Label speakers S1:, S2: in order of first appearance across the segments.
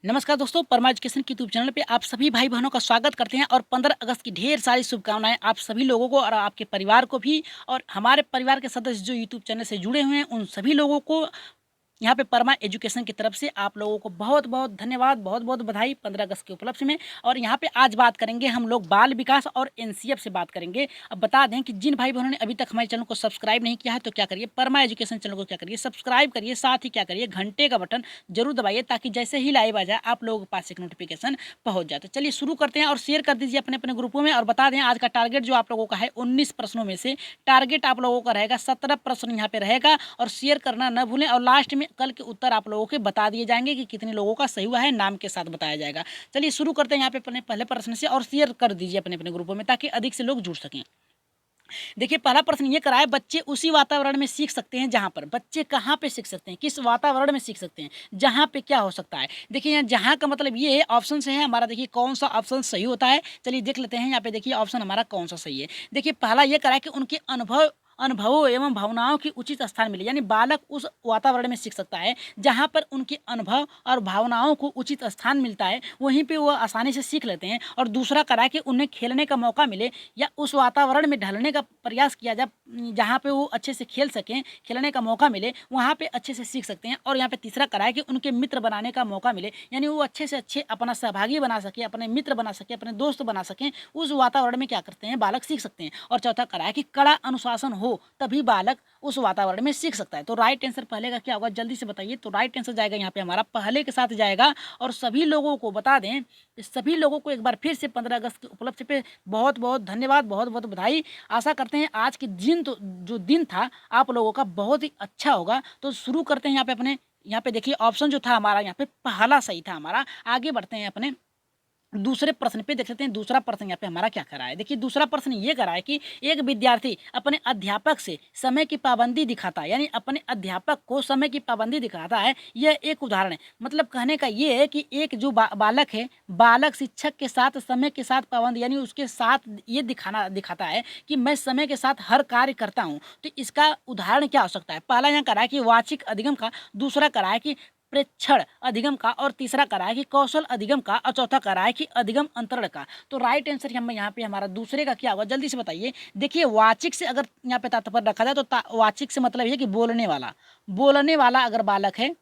S1: नमस्कार दोस्तों, परमा एजुकेशन के यूट्यूब चैनल पे आप सभी भाई बहनों का स्वागत करते हैं और 15 अगस्त की ढेर सारी शुभकामनाएं आप सभी लोगों को और आपके परिवार को भी। और हमारे परिवार के सदस्य जो यूट्यूब चैनल से जुड़े हुए हैं उन सभी लोगों को यहाँ पे परमा एजुकेशन की तरफ से आप लोगों को बहुत बहुत धन्यवाद, बहुत बहुत बधाई 15 अगस्त के उपलक्ष्य में। और यहाँ पे आज बात करेंगे हम लोग बाल विकास और एनसीएफ से बात करेंगे। अब बता दें कि जिन भाई बहनों ने अभी तक हमारे चैनल को सब्सक्राइब नहीं किया है तो क्या करिए, परमा एजुकेशन चैनल को क्या करिए, सब्सक्राइब करिए, साथ ही क्या करिए घंटे का बटन जरूर दबाइए ताकि जैसे ही लाइव आ जाए आप लोगों के पास एक नोटिफिकेशन पहुंच जाए। तो चलिए शुरू करते हैं और शेयर कर दीजिए अपने अपने ग्रुपों में। और बता दें आज का टारगेट जो आप लोगों का है 19 प्रश्नों में से टारगेट आप लोगों का रहेगा 17 प्रश्न यहाँ पे रहेगा। और शेयर करना न भूलें और लास्ट में कल के उत्तर आप लोगों के बता दिए जाएंगे कि कितने लोगों का सही हुआ है, नाम के साथ बताया जाएगा। चलिए शुरू करते हैं यहाँ पे अपने पहले प्रश्न से और शेयर कर दीजिए अपने अपने ग्रुपों में ताकि अधिक से लोग जुड़ सकें। देखिए पहला प्रश्न ये करा है, बच्चे उसी वातावरण में सीख सकते हैं जहाँ पर। बच्चे कहाँ पे सीख सकते हैं, किस वातावरण में सीख सकते हैं, जहाँ पे क्या हो सकता है। देखिए यहाँ जहाँ का मतलब ये है ऑप्शन से है हमारा। देखिए कौन सा ऑप्शन सही होता है, चलिए देख लेते हैं। यहाँ पे देखिए ऑप्शन हमारा कौन सा सही है। देखिए पहला ये करा है कि उनके अनुभवों एवं भावनाओं की उचित स्थान मिले, यानी बालक उस वातावरण में सीख सकता है जहाँ पर उनके अनुभव और भावनाओं को उचित स्थान मिलता है, वहीं पे वो आसानी से सीख लेते हैं। और दूसरा करा कि उन्हें खेलने का मौका मिले या उस वातावरण में ढलने का प्रयास किया जाए जहाँ पे वो अच्छे से खेल सकें, खेलने का मौका मिले, वहाँ पे अच्छे से सीख सकते हैं। और यहाँ पे तीसरा करा है कि उनके मित्र बनाने का मौका मिले, यानी वो अच्छे से अच्छे अपना सहभागी बना सके, अपने मित्र बना सके, अपने दोस्त बना सकें, उस वातावरण में क्या करते हैं बालक सीख सकते हैं। और चौथा करा है कि कड़ा अनुशासन हो तभी बालक उस वातावरण में सीख सकता है। तो राइट आंसर पहले का क्या होगा जल्दी से बताइए। तो राइट आंसर जाएगा यहाँ पे हमारा पहले के साथ जाएगा। और सभी लोगों को बता दें, सभी लोगों को एक बार फिर से 15 अगस्त के उपलक्ष्य पे बहुत बहुत धन्यवाद, बहुत बहुत बधाई। आशा करते हैं आज के दिन तो जो दिन था आप लोगों का बहुत ही अच्छा होगा। तो शुरू करते हैं यहाँ पे अपने। यहाँ पे देखिए ऑप्शन जो था हमारा यहाँ पे पहला सही था हमारा। आगे बढ़ते हैं अपने दूसरे प्रश्न पे, देख लेते हैं दूसरा प्रश्न यहाँ पे हमारा क्या करा है। देखिए दूसरा प्रश्न ये करा है कि एक विद्यार्थी अपने अध्यापक से समय की पाबंदी दिखाता है, यानी अपने अध्यापक को समय की पाबंदी दिखाता है। यह एक उदाहरण है। मतलब कहने का ये है कि एक जो बालक है, बालक शिक्षक के साथ समय के साथ पाबंदी, यानी उसके साथ ये दिखाता है कि मैं समय के साथ हर कार्य करता हूँ। तो इसका उदाहरण क्या हो सकता है। पहला यहाँ करा है कि वाचिक अधिगम का, दूसरा करा है कि प्रेक्षण अधिगम का, और तीसरा करा है कि कौशल अधिगम का, और चौथा करा है कि अधिगम अंतरण का। तो राइट आंसर हम यहाँ पे हमारा दूसरे का क्या होगा जल्दी से बताइए। देखिए वाचिक से अगर यहाँ पे तात्पर्य रखा जाए तो वाचिक से मतलब है कि बोलने वाला अगर बालक है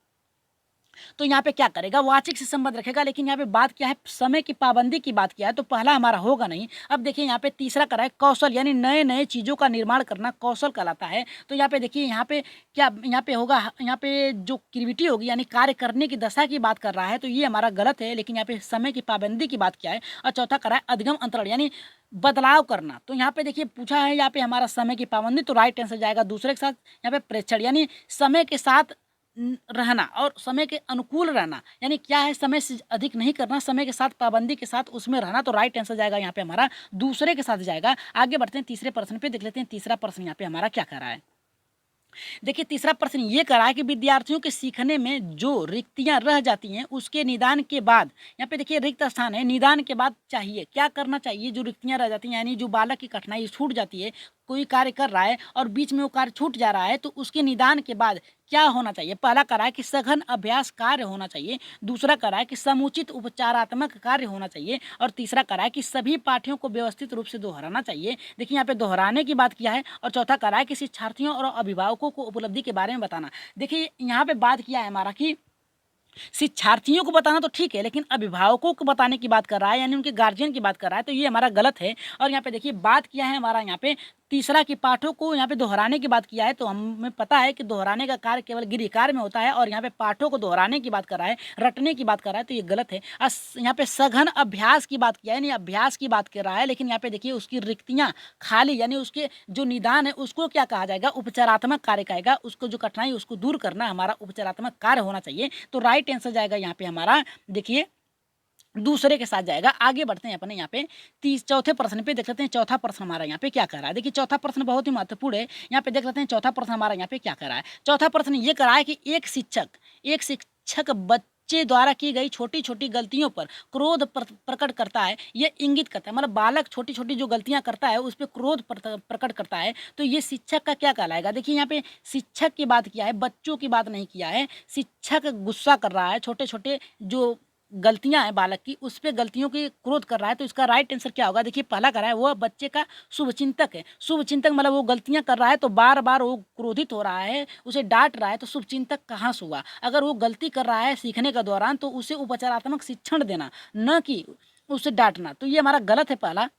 S1: तो यहाँ पे क्या करेगा, वाचिक से संबंध रखेगा। लेकिन यहाँ पे बात क्या है, समय की पाबंदी की बात किया है, तो पहला हमारा होगा नहीं। अब देखिए यहाँ पे तीसरा करा है कौशल, यानी नए नए चीज़ों का निर्माण करना कौशल कहलाता है। तो यहाँ पे देखिए यहाँ पे क्या यहाँ पे होगा, यहाँ पे जो क्रिएटिविटी होगी यानी कार्य करने की दशा की बात कर रहा है, तो ये हमारा गलत है। लेकिन यहाँ पे समय की पाबंदी की बात किया है। और चौथा करा है अधिगम अंतरण, यानी बदलाव करना। तो यहाँ पे देखिए पूछा है यहाँ पे हमारा समय की पाबंदी, तो राइट आंसर जाएगा दूसरे के साथ। यहाँ पे प्रेक्षण यानी समय के साथ रहना और समय के अनुकूल रहना, यानी क्या है समय से अधिक नहीं करना, समय के साथ पाबंदी के साथ उसमें रहना। तो राइट आंसर जाएगा यहाँ पे हमारा दूसरे के साथ जाएगा। आगे बढ़ते हैं तीसरे प्रश्न पे, देख लेते हैं तीसरा प्रश्न यहाँ पे हमारा क्या कह रहा है। देखिए तीसरा प्रश्न ये करा है कि विद्यार्थियों के सीखने में जो रिक्तियां रह जाती हैं उसके निदान के बाद, यहाँ पे देखिए रिक्त स्थान है, निदान के बाद चाहिए क्या करना चाहिए। जो रिक्तियां रह जाती हैं यानी जो बालक की कठिनाई छूट जाती है, कोई कार्य कर रहा है और बीच में वो कार्य छूट जा रहा है, तो उसके निदान के बाद क्या होना चाहिए। पहला करा है कि सघन अभ्यास कार्य होना चाहिए, दूसरा करा है कि समुचित उपचारात्मक कार्य होना चाहिए, और तीसरा करा है कि सभी पाठ्यों को व्यवस्थित रूप से दोहराना चाहिए। देखिए यहाँ पे दोहराने की बात किया है। और चौथा करा है कि शिक्षार्थियों और अभिभावकों को उपलब्धि के बारे में बताना। देखिए यहाँ पे बात किया है हमारा कि शिक्षार्थियों को बताना तो ठीक है, लेकिन अभिभावकों को बताने की बात कर रहा है, यानी उनके गार्जियन की बात कर रहा है, तो ये हमारा गलत है। और यहाँ पे देखिए बात किया है हमारा यहाँ पे तीसरा की पाठों को यहाँ पे दोहराने की बात किया है। तो हमें पता है कि दोहराने का कार्य केवल गृह कार्य में होता है, और यहाँ पे पाठों को दोहराने की बात कर रहा है, रटने की बात कर रहा है, तो ये गलत है। यहाँ पे सघन अभ्यास की बात किया है, यानी अभ्यास की बात कर रहा है, लेकिन यहाँ पे देखिए उसकी रिक्तियाँ खाली, यानी उसके जो निदान है उसको क्या कहा जाएगा, उपचारात्मक कार्य कहेगा। उसको जो कठिनाई उसको दूर करना हमारा उपचारात्मक कार्य होना चाहिए। तो राइट आंसर जाएगा यहाँ पे हमारा देखिए दूसरे के साथ जाएगा। आगे बढ़ते हैं अपने यहाँ पे चौथे प्रश्न पे, देख लेते हैं चौथा प्रश्न हमारा यहाँ पे क्या कर रहा है। देखिए चौथा प्रश्न बहुत ही महत्वपूर्ण है। यहाँ पे देख लेते हैं चौथा प्रश्न हमारा यहाँ पे क्या कर रहा है। चौथा प्रश्न ये कर रहा है कि एक शिक्षक बच्चे द्वारा की गई छोटी छोटी गलतियों पर क्रोध प्रकट करता है, ये इंगित करता है। मतलब बालक छोटी छोटी जो गलतियां करता है उस पर क्रोध प्रकट करता है, तो ये शिक्षक का क्या कहलाएगा। देखिए यहाँ पे शिक्षक की बात किया है, बच्चों की बात नहीं किया है। शिक्षक गुस्सा कर रहा है, छोटे छोटे जो गलतियां हैं बालक की, उस पे गलतियों की क्रोध कर रहा है, तो इसका राइट आंसर क्या होगा? देखिए पहला करा है वह बच्चे का शुभचिंतक है। शुभचिंतक मतलब वो गलतियां कर रहा है तो बार बार वो क्रोधित हो रहा है, उसे डांट रहा है, तो शुभचिंतक कहाँ से हुआ? अगर वो गलती कर रहा है सीखने के दौरान तो उसे उपचारात्मक शिक्षण देना, न कि उसे डांटना। तो ये हमारा गलत है पहला।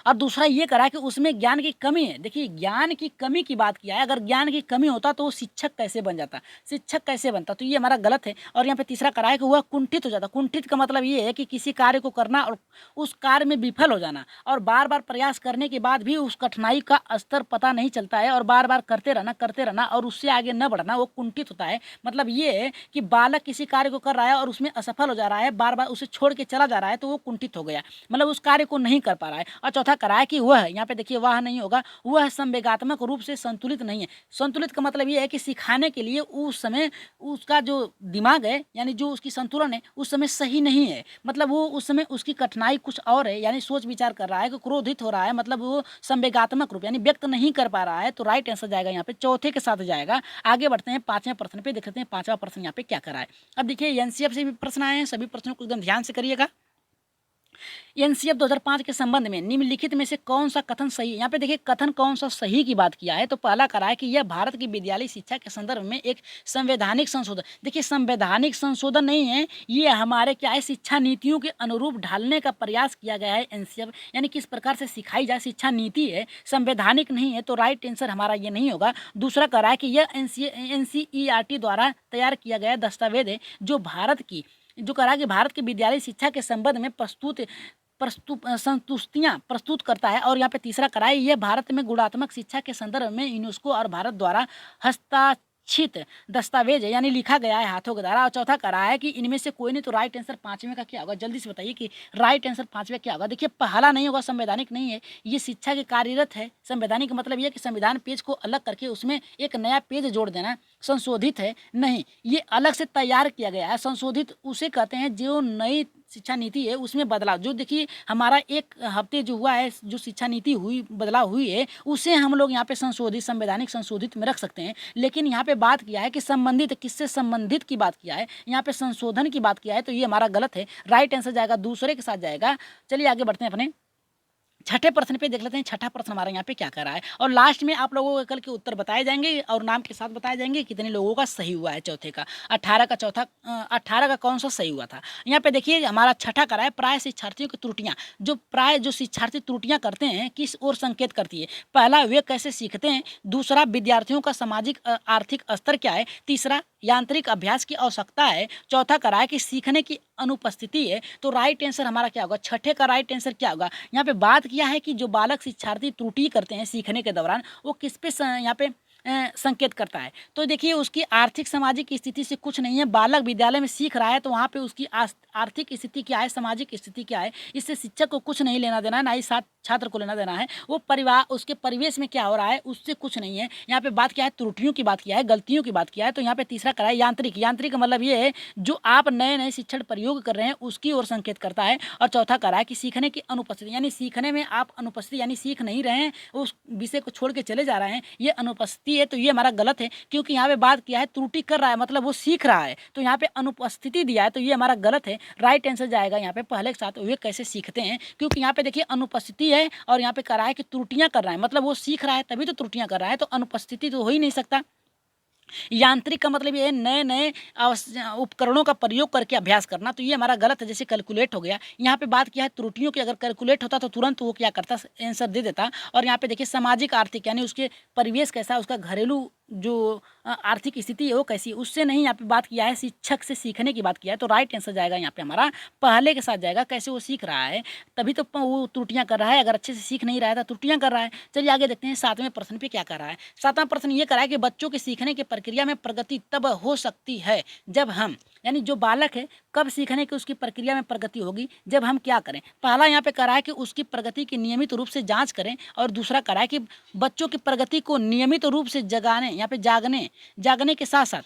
S1: और दूसरा ये करा कि उसमें ज्ञान की कमी है। देखिए ज्ञान की कमी की बात किया है, अगर ज्ञान की कमी होता तो वो शिक्षक कैसे बन जाता, शिक्षक कैसे बनता? तो ये हमारा गलत है। और यहाँ पे तीसरा करा है कि वह कुंठित हो जाता। कुंठित का मतलब ये है कि किसी कार्य को करना और उस कार्य में विफल हो जाना, और बार बार प्रयास करने के बाद भी उस कठिनाई का स्तर पता नहीं चलता है, और बार बार करते रहना और उससे आगे न बढ़ना, वो कुंठित होता है। मतलब ये है कि बालक किसी कार्य को कर रहा है और उसमें असफल हो जा रहा है, बार बार उसे छोड़ के चला जा रहा है, तो वो कुंठित हो गया, मतलब उस कार्य को नहीं कर पा रहा है। और चौथा करा है कि वह, यहाँ पे देखिए वह नहीं होगा, वह संवेगात्मक रूप से संतुलित नहीं है। संतुलित का मतलब ये है कि सिखाने के लिए उस समय उसका जो दिमाग है, यानी जो उसकी संतुलन है उस समय सही नहीं है। मतलब वो उस समय उसकी कठिनाई कुछ और है, यानी सोच विचार कर रहा है कि क्रोधित हो रहा है, मतलब वो संवेगात्मक रूप यानी व्यक्त नहीं कर पा रहा है। तो राइट आंसर जाएगा यहाँ पे चौथे के साथ जाएगा। आगे बढ़ते हैं पांचवें प्रश्न पे, देख लेते हैं पांचवा प्रश्न यहाँ पे क्या करा है। अब देखिए एनसीएफ से भी प्रश्न आए हैं, सभी प्रश्नों को एकदम ध्यान से करिएगा। एनसीएफ 2005 के संबंध में निम्नलिखित में से कौन सा कथन सही है? यहाँ पे देखिए कथन कौन सा सही की बात किया है। तो पहला करा है कि यह भारत की विद्यालय शिक्षा के संदर्भ में एक संवैधानिक संशोधन। देखिए संवैधानिक संशोधन नहीं है, ये हमारे क्या है शिक्षा नीतियों के अनुरूप ढालने का प्रयास किया गया है। एनसीएफ यानी किस प्रकार से सिखाई जाए शिक्षा नीति है, संवैधानिक नहीं है। तो राइट आंसर हमारा ये नहीं होगा। दूसरा करा है कि यह एनसीईआरटी द्वारा तैयार किया गया दस्तावेज है जो करा कि भारत की विद्यालय शिक्षा के संबंध में संतुष्टियां प्रस्तुत करता है। और यहाँ पे तीसरा करा है यह भारत में गुणात्मक शिक्षा के संदर्भ में यूनेस्को और भारत द्वारा हस्ताक्षरित दस्तावेज है, यानी लिखा गया है हाथों के द्वारा। और चौथा करा है कि इनमें से कोई नहीं। तो राइट आंसर पांचवें का क्या होगा? जल्दी से बताइए कि राइट आंसर पांचवें क्या होगा। देखिए पहला नहीं होगा, संवैधानिक नहीं है, ये शिक्षा के कार्यरत है। संवैधानिक का मतलब यह कि संविधान पेज को अलग करके उसमें एक नया पेज जोड़ देना। संशोधित है नहीं, ये अलग से तैयार किया गया है। संशोधित उसे कहते हैं जो नई शिक्षा नीति है उसमें बदलाव। जो देखिए हमारा एक हफ्ते जो हुआ है, जो शिक्षा नीति बदलाव हुई है, उसे हम लोग यहाँ पे संशोधित संवैधानिक संशोधित में रख सकते हैं। लेकिन यहाँ पे बात किया है कि संबंधित, किससे संबंधित की बात किया है, यहाँ पे संशोधन की बात किया है। तो ये हमारा गलत है। राइट आंसर जाएगा दूसरे के साथ जाएगा। चलिए आगे बढ़ते हैं अपने छठे प्रश्न पे, देख लेते हैं छठा प्रश्न हमारा यहाँ पे क्या कर रहा है। और लास्ट में आप लोगों को कल के उत्तर बताए जाएंगे और नाम के साथ बताए जाएंगे कितने लोगों का सही हुआ है। चौथे का 18 का कौन सा सही हुआ था। यहाँ पे देखिए हमारा छठा करा है प्राय शिक्षार्थियों की त्रुटियां। जो शिक्षार्थी त्रुटियां करते हैं किस ओर संकेत करती है? पहला, वे कैसे सीखते हैं। दूसरा, विद्यार्थियों का सामाजिक आर्थिक स्तर क्या है। तीसरा, यांत्रिक अभ्यास की आवश्यकता है। चौथा करा है कि सीखने की अनुपस्थिति है। तो राइट आंसर हमारा क्या होगा? छठे का राइट आंसर क्या होगा? यहाँ पे बात किया है कि जो बालक शिक्षार्थी त्रुटि करते हैं सीखने के दौरान, वो किस पे यहाँ पे संकेत करता है। तो देखिए उसकी आर्थिक सामाजिक स्थिति से कुछ नहीं है। बालक विद्यालय में सीख रहा है तो वहाँ पे उसकी आर्थिक स्थिति क्या है, सामाजिक स्थिति क्या है, इससे शिक्षक को कुछ नहीं लेना देना है, ना ही साथ छात्र को लेना देना है। वो परिवार, उसके परिवेश में क्या हो रहा है उससे कुछ नहीं है। यहाँ पे बात क्या है? त्रुटियों की बात किया है, गलतियों की बात किया है। तो यहाँ पे तीसरा करा है यांत्रिक। यांत्रिक का मतलब ये है जो आप नए नए शिक्षण प्रयोग कर रहे हैं उसकी ओर संकेत करता है। और चौथा करा है कि सीखने की अनुपस्थिति, यानी सीखने में आप अनुपस्थिति यानी सीख नहीं रहे हैं, उस विषय को छोड़ के चले जा रहे हैं, ये अनुपस्थिति है। तो ये हमारा गलत है, क्योंकि यहाँ पे बात किया है त्रुटि कर रहा है मतलब वो सीख रहा है। तो यहाँ पे अनुपस्थिति दिया है, तो ये हमारा गलत है। राइट आंसर जाएगा यहाँ पे पहले के साथ वे कैसे सीखते हैं, क्योंकि यहाँ पे देखिए अनुपस्थिति है और यहाँ पे कर रहा है कि त्रुटियां कर रहा है, मतलब वो सीख रहा है तभी तो त्रुटियां कर रहा है, तो अनुपस्थिति तो हो ही नहीं सकता। यांत्रिक का मतलब ये है नए नए उपकरणों का प्रयोग करके अभ्यास करना। तो ये हमारा गलत है, जैसे कैलकुलेट हो गया। यहाँ पे बात किया है त्रुटियों की, अगर कैलकुलेट होता तो तुरंत वो क्या करता, आंसर दे देता। और यहाँ पे देखिए सामाजिक आर्थिक यानी उसके परिवेश कैसा, उसका घरेलू जो आर्थिक स्थिति है वो कैसी, उससे नहीं यहाँ पे बात किया है, शिक्षक से सीखने की बात किया है। तो राइट आंसर जाएगा यहाँ पे हमारा पहले के साथ जाएगा, कैसे वो सीख रहा है तभी तो वो त्रुटियां कर रहा है। अगर अच्छे से सीख नहीं रहा है तो त्रुटियां कर रहा है। चलिए आगे देखते हैं सातवें प्रश्न पे क्या कर रहा है। सातवां प्रश्न ये करा है कि बच्चों के सीखने की प्रक्रिया में प्रगति तब हो सकती है जब हम, यानी जो बालक है कब सीखने की उसकी प्रक्रिया में प्रगति होगी, जब हम क्या करें। पहला यहाँ पे करा है कि उसकी प्रगति की नियमित रूप से जांच करें। और दूसरा करा है कि बच्चों की प्रगति को नियमित रूप से जागने के साथ साथ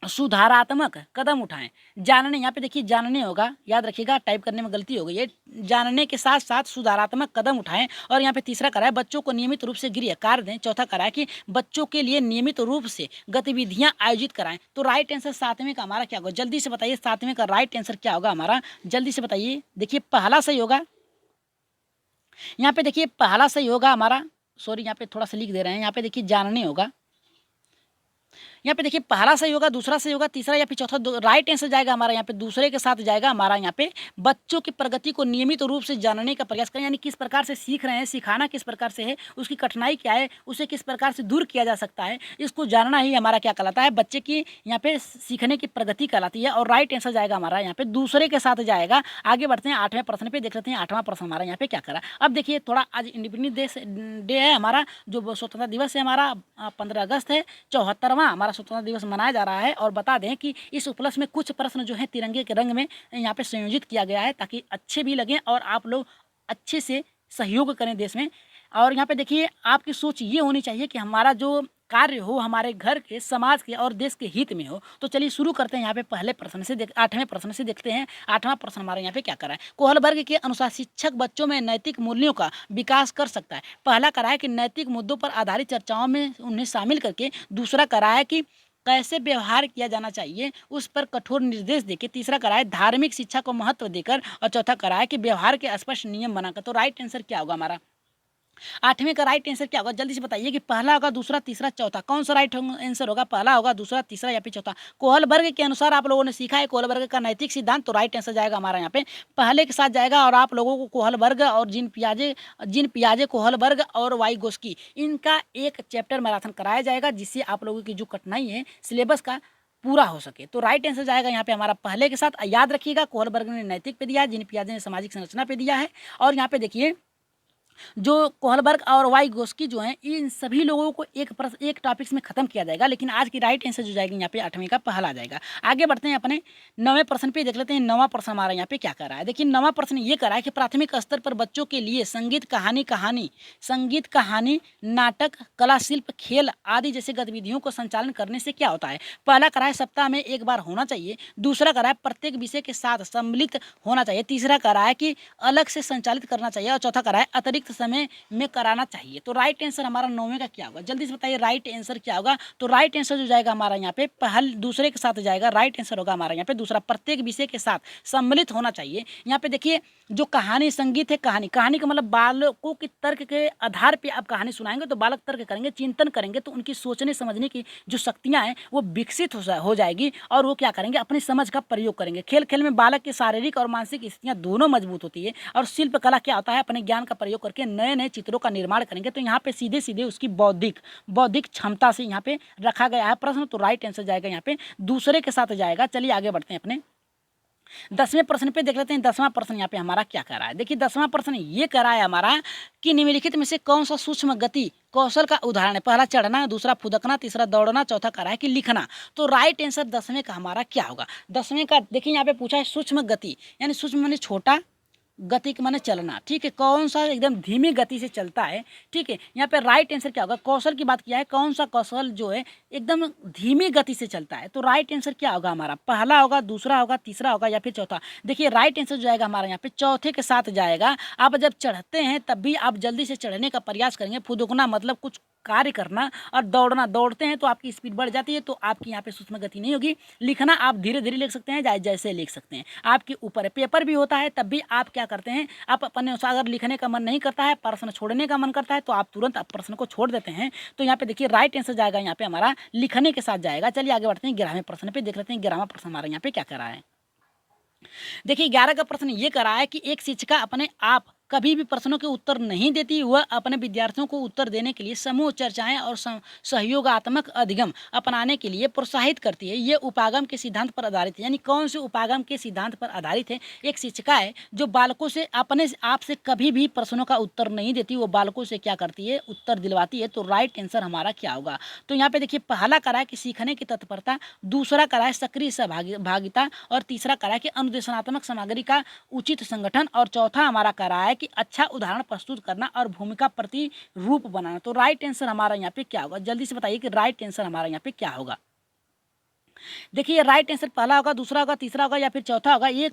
S1: सुधारात्मक कदम उठाएं। जानने, यहाँ पे देखिए जानने होगा, याद रखिएगा, टाइप करने में गलती हो गई है। जानने के साथ साथ सुधारात्मक कदम उठाएं। और यहाँ पे तीसरा करा है बच्चों को नियमित रूप से गृह कार्य दें। चौथा करा है कि बच्चों के लिए नियमित रूप से गतिविधियां आयोजित कराएं। तो राइट आंसर सातवें का हमारा क्या होगा, जल्दी से बताइए, सातवें का राइट आंसर क्या होगा हमारा, जल्दी से बताइए। देखिए पहला सही होगा, यहाँ पे देखिए पहला सही होगा हमारा, सॉरी यहाँ पे थोड़ा सा लिख दे रहे हैं, यहाँ पे देखिए जानने होगा, यहाँ पे देखिए पहला सही होगा, दूसरा सही होगा, तीसरा या फिर चौथा राइट आंसर जाएगा हमारा यहाँ पे दूसरे के साथ जाएगा हमारा यहाँ पे बच्चों की प्रगति को नियमित रूप से जानने का प्रयास करें। यानी किस प्रकार से सीख रहे हैं, सिखाना किस प्रकार से है, उसकी कठिनाई क्या है, उसे किस प्रकार से दूर किया जा सकता है, इसको जानना ही हमारा क्या कहलाता है, बच्चे की यहाँ पे सीखने की प्रगति कहलाती है। और राइट आंसर जाएगा हमारा यहाँ पे दूसरे के साथ जाएगा। आगे बढ़ते हैं 8वें प्रश्न पे, देख लेते हैं 8वां प्रश्न हमारा यहाँ पे क्या करा। अब देखिए थोड़ा आज इंडिपेंडेंस डे है हमारा, जो स्वतंत्रता दिवस है हमारा 15 अगस्त है, 74वां हमारा स्वतंत्रता दिवस मनाया जा रहा है। और बता दें कि इस उपलक्ष्य में कुछ प्रश्न जो है तिरंगे के रंग में यहाँ पे संयोजित किया गया है, ताकि अच्छे भी लगें और आप लोग अच्छे से सहयोग करें देश में। और यहाँ पे देखिए आपकी सोच ये होनी चाहिए कि हमारा जो कार्य हो हमारे घर के, समाज के और देश के हित में हो। तो चलिए शुरू करते हैं यहाँ पे पहले प्रश्न से, 8वें प्रश्न से देखते हैं। 8वां प्रश्न हमारे यहाँ पे क्या करा है, कोहलबर्ग के अनुसार शिक्षक बच्चों में नैतिक मूल्यों का विकास कर सकता है। पहला करा है कि नैतिक मुद्दों पर आधारित चर्चाओं में उन्हें शामिल करके। दूसरा करा है कि कैसे व्यवहार किया जाना चाहिए उस पर कठोर निर्देश देके। तीसरा करा है धार्मिक शिक्षा को महत्व देकर। और चौथा करा है कि व्यवहार के स्पष्ट नियम बनाकर। तो राइट आंसर क्या होगा हमारा, 8वें का राइट आंसर क्या होगा, जल्दी से बताइए कि पहला होगा, दूसरा, तीसरा, चौथा, कौन सा राइट आंसर होगा, पहला होगा, दूसरा, तीसरा या फिर चौथा। कोहलबर्ग के अनुसार आप लोगों ने सीखा है कोहलबर्ग का नैतिक सिद्धांत, तो राइट आंसर जाएगा हमारा यहाँ पे पहले के साथ जाएगा। और आप लोगों को कोहलबर्ग और जिन पियाजे कोहलबर्ग और वाइगोस्की, इनका एक चैप्टर मैराथन कराया जाएगा, जिससे आप लोगों की जो कठिनाई है सिलेबस का पूरा हो सके। तो राइट आंसर जाएगा यहाँ पे हमारा पहले के साथ। याद रखिएगा कोहलबर्ग ने नैतिक पे दिया है, जिन पियाजे ने सामाजिक संरचना पे दिया है। और यहाँ पे देखिए जो कोहलबर्ग और वाइगोस्की जो हैं, इन सभी लोगों को एक टॉपिक्स में खत्म किया जाएगा। लेकिन आज की राइट आंसर जो जाएगी यहाँ पे 8वें का पहला जाएगा। आगे बढ़ते हैं अपने 9वें प्रश्न पे, देख लेते हैं 9वां प्रश्न हमारा यहाँ पे क्या कर रहा है। देखिए 9वां प्रश्न ये कर रहा है कि प्राथमिक स्तर पर बच्चों के लिए संगीत कहानी नाटक कला शिल्प खेल आदि जैसे गतिविधियों को संचालन करने से क्या होता है। पहला करा है सप्ताह में एक बार होना चाहिए। दूसरा करा है प्रत्येक विषय के साथ सम्मिलित होना चाहिए। तीसरा करा है कि अलग से संचालित करना चाहिए। और चौथा करा है अतिरिक्त समय में कराना चाहिए। तो राइट आंसर हमारा 9वें का क्या होगा, जल्दी से बताइए राइट आंसर क्या होगा। तो राइट आंसर जो जाएगा हमारा यहाँ पे दूसरे के साथ जाएगा। राइट आंसर होगा हमारा यहाँ पे दूसरा, प्रत्येक विषय के साथ सम्मिलित होना चाहिए। यहाँ पे देखिए जो कहानी संगीत है, कहानी का मतलब बालकों के तर्क के आधार पे आप कहानी सुनाएंगे तो बालक तर्क करेंगे, चिंतन करेंगे, तो उनकी सोचने समझने की जो शक्तियाँ हैं वो विकसित हो जाएगी। और वो क्या करेंगे, अपनी समझ का प्रयोग करेंगे। खेल खेल में बालक की शारीरिक और मानसिक स्थितियाँ दोनों मजबूत होती है। और शिल्प कला क्या होता है, अपने ज्ञान का प्रयोग करके नए नए चित्रों का निर्माण करेंगे। तो यहाँ पे सीधे सीधे उसकी बौद्धिक क्षमता से यहाँ पे रखा गया है प्रश्न। तो राइट आंसर जाएगा यहाँ पे दूसरे के साथ जाएगा। चलिए आगे बढ़ते हैं अपने 10वें प्रश्न पे, देख लेते हैं 10वां प्रश्न यहाँ पे हमारा क्या कर रहा है। देखिए 10वां प्रश्न ये कर रहा है हमारा कि निम्नलिखित में से कौन सा सूक्ष्म गति कौशल का उदाहरण है। पहला चढ़ना, दूसरा फुदकना, तीसरा दौड़ना, चौथा कर रहा है कि लिखना। तो राइट आंसर 10वें का हमारा क्या होगा। 10वें का देखिए यहाँ पे पूछा है सूक्ष्म गति, यानी सूक्ष्म माने छोटा, गति के माने चलना। ठीक है, कौन सा एकदम धीमी गति से चलता है। ठीक है, यहाँ पे राइट आंसर क्या होगा, कौशल की बात किया है, कौन सा कौशल जो है एकदम धीमी गति से चलता है। तो राइट आंसर क्या होगा हमारा, पहला होगा, दूसरा होगा, तीसरा होगा या फिर चौथा। देखिए राइट आंसर जाएगा हमारा यहाँ पे चौथे के साथ जाएगा। आप जब चढ़ते हैं तब भी आप जल्दी से चढ़ने का प्रयास करेंगे। फुदकना मतलब कुछ कार्य करना, और दौड़ते हैं तो आपकी स्पीड बढ़ जाती है, तो आपकी यहाँ पे सूक्ष्म गति नहीं होगी। लिखना आप धीरे धीरे लिख सकते हैं, जैसे लिख सकते हैं, आपके ऊपर है। पेपर भी होता है तब भी आप क्या करते हैं, आप अपने अनुसार अगर लिखने का मन नहीं करता है, प्रश्न छोड़ने का मन करता है, तो आप तुरंत प्रश्न को छोड़ देते हैं। तो यहाँ पे देखिए राइट आंसर जाएगा यहाँ पे हमारा लिखने के साथ जाएगा। चलिए आगे बढ़ते हैं 11वें प्रश्न पे, देख लेते हैं 11वां प्रश्न हमारा यहाँ पे क्या कर रहा है। देखिए 11 का प्रश्न ये करा है कि एक शिक्षिका अपने आप कभी भी प्रश्नों के उत्तर नहीं देती। वह अपने विद्यार्थियों को उत्तर देने के लिए समूह चर्चाएं और सहयोगात्मक अधिगम अपनाने के लिए प्रोत्साहित करती है। ये उपागम के सिद्धांत पर आधारित है। यानी कौन से उपागम के सिद्धांत पर आधारित है। एक शिक्षिका है जो बालकों से अपने आप से कभी भी प्रश्नों का उत्तर नहीं देती, वो बालकों से क्या करती है, उत्तर दिलवाती है। तो राइट आंसर हमारा क्या होगा। तो यहाँ पे देखिए पहला करा है कि सीखने की तत्परता, दूसरा करा है सक्रिय सहभागिता, और तीसरा करा है कि अनुदेशनात्मक सामग्री का उचित संगठन, और चौथा हमारा करा है कि अच्छा उदाहरण प्रस्तुत करना और भूमिका प्रतिरूप बनाना। तो राइट आंसर हमारा यहाँ पे क्या होगा, जल्दी से बताइए कि राइट आंसर हमारा यहाँ पे क्या होगा। देखिए राइट आंसर पहला होगा, दूसरा होगा, तीसरा होगा या फिर चौथा होगा। ये